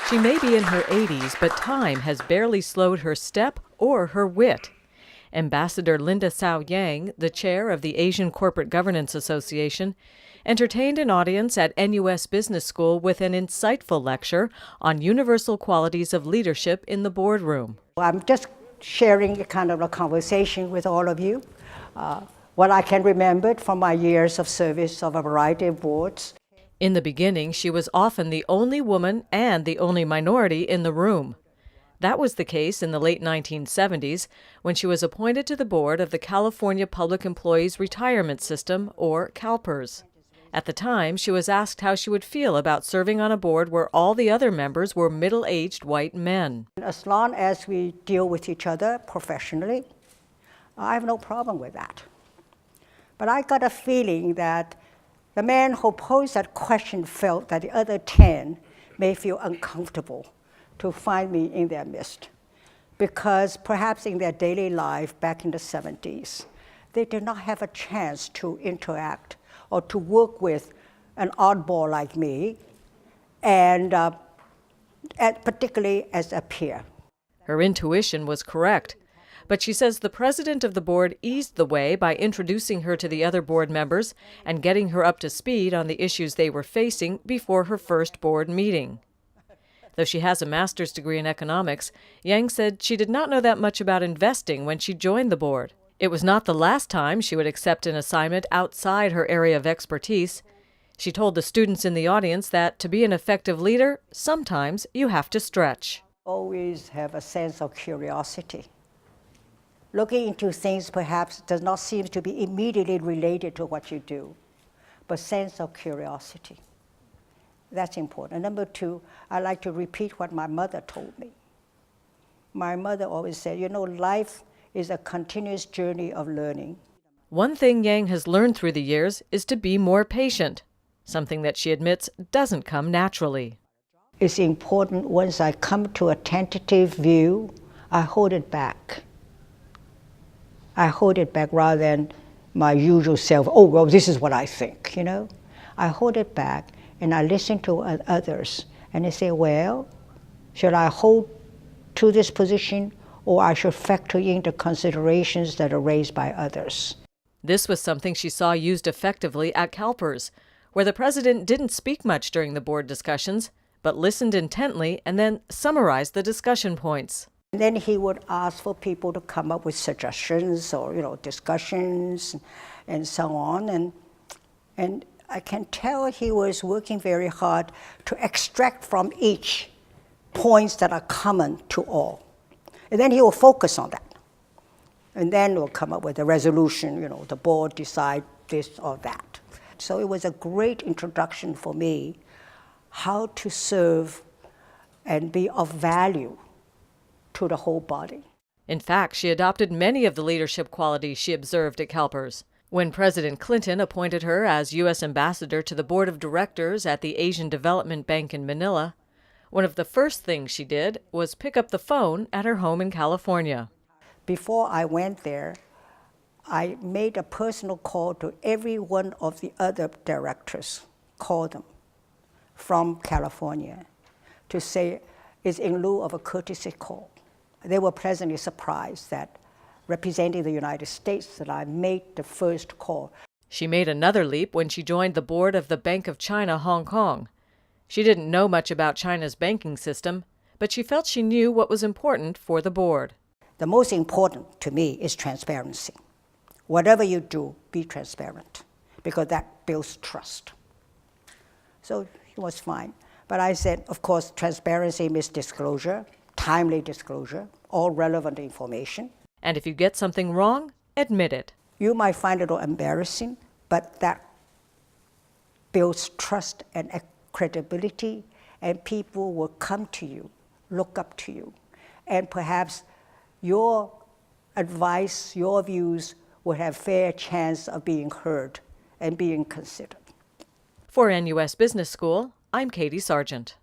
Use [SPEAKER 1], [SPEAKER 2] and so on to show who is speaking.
[SPEAKER 1] She may be in her 80s, but time has barely slowed her step or her wit. Ambassador Linda Tsao, the chair of the Asian Corporate Governance Association, entertained an audience at NUS Business School with an insightful lecture on universal qualities of leadership in the boardroom.
[SPEAKER 2] I'm just sharing a kind of a conversation with all of you. What I can remember from my years of service of a variety of boards.
[SPEAKER 1] In the beginning, she was often the only woman and the only minority in the room. That was the case in the late 1970s when she was appointed to the board of the California Public Employees Retirement System, or CalPERS. At the time, she was asked how she would feel about serving on a board where all the other members were middle-aged white men.
[SPEAKER 2] As long as we deal with each other professionally, I have no problem with that. But I got a feeling that the man who posed that question felt that the other 10 may feel uncomfortable to find me in their midst, because perhaps in their daily life back in the 70s, they did not have a chance to interact or to work with an oddball like me, and particularly as a peer.
[SPEAKER 1] Her intuition was correct, but she says the president of the board eased the way by introducing her to the other board members and getting her up to speed on the issues they were facing before her first board meeting. Though she has a master's degree in economics, Yang said she did not know that much about investing when she joined the board. It was not the last time she would accept an assignment outside her area of expertise. She told the students in the audience that to be an effective leader, sometimes you have to stretch.
[SPEAKER 2] Always have a sense of curiosity. Looking into things perhaps does not seem to be immediately related to what you do, but sense of curiosity. That's important. Number two, I like to repeat what my mother told me. My mother always said, life is a continuous journey of learning.
[SPEAKER 1] One thing Yang has learned through the years is to be more patient, something that she admits doesn't come naturally.
[SPEAKER 2] It's important once I come to a tentative view, I hold it back. I hold it back rather than my usual self, this is what I think, I hold it back and I listen to others and they say, should I hold to this position or I should factor in the considerations that are raised by others?
[SPEAKER 1] This was something she saw used effectively at CalPERS, where the president didn't speak much during the board discussions, but listened intently and then summarized the discussion points.
[SPEAKER 2] And then he would ask for people to come up with suggestions or discussions and so on. And I can tell he was working very hard to extract from each points that are common to all. And then he will focus on that. And then we'll come up with a resolution, the board decide this or that. So it was a great introduction for me how to serve and be of value to the whole body.
[SPEAKER 1] In fact, she adopted many of the leadership qualities she observed at CalPERS. When President Clinton appointed her as U.S. ambassador to the board of directors at the Asian Development Bank in Manila, one of the first things she did was pick up the phone at her home in California.
[SPEAKER 2] Before I went there, I made a personal call to every one of the other directors, called them from California, to say it's in lieu of a courtesy call. They were pleasantly surprised that representing the United States that I made the first call.
[SPEAKER 1] She made another leap when she joined the board of the Bank of China, Hong Kong. She didn't know much about China's banking system, but she felt she knew what was important for the board.
[SPEAKER 2] The most important to me is transparency. Whatever you do, be transparent, because that builds trust. So it was fine. But I said, of course, transparency means disclosure, timely disclosure, all relevant information.
[SPEAKER 1] And if you get something wrong, admit it.
[SPEAKER 2] You might find it embarrassing, but that builds trust and credibility, and people will come to you, look up to you, and perhaps your advice, your views will have fair chance of being heard and being considered.
[SPEAKER 1] For NUS Business School, I'm Katie Sargent.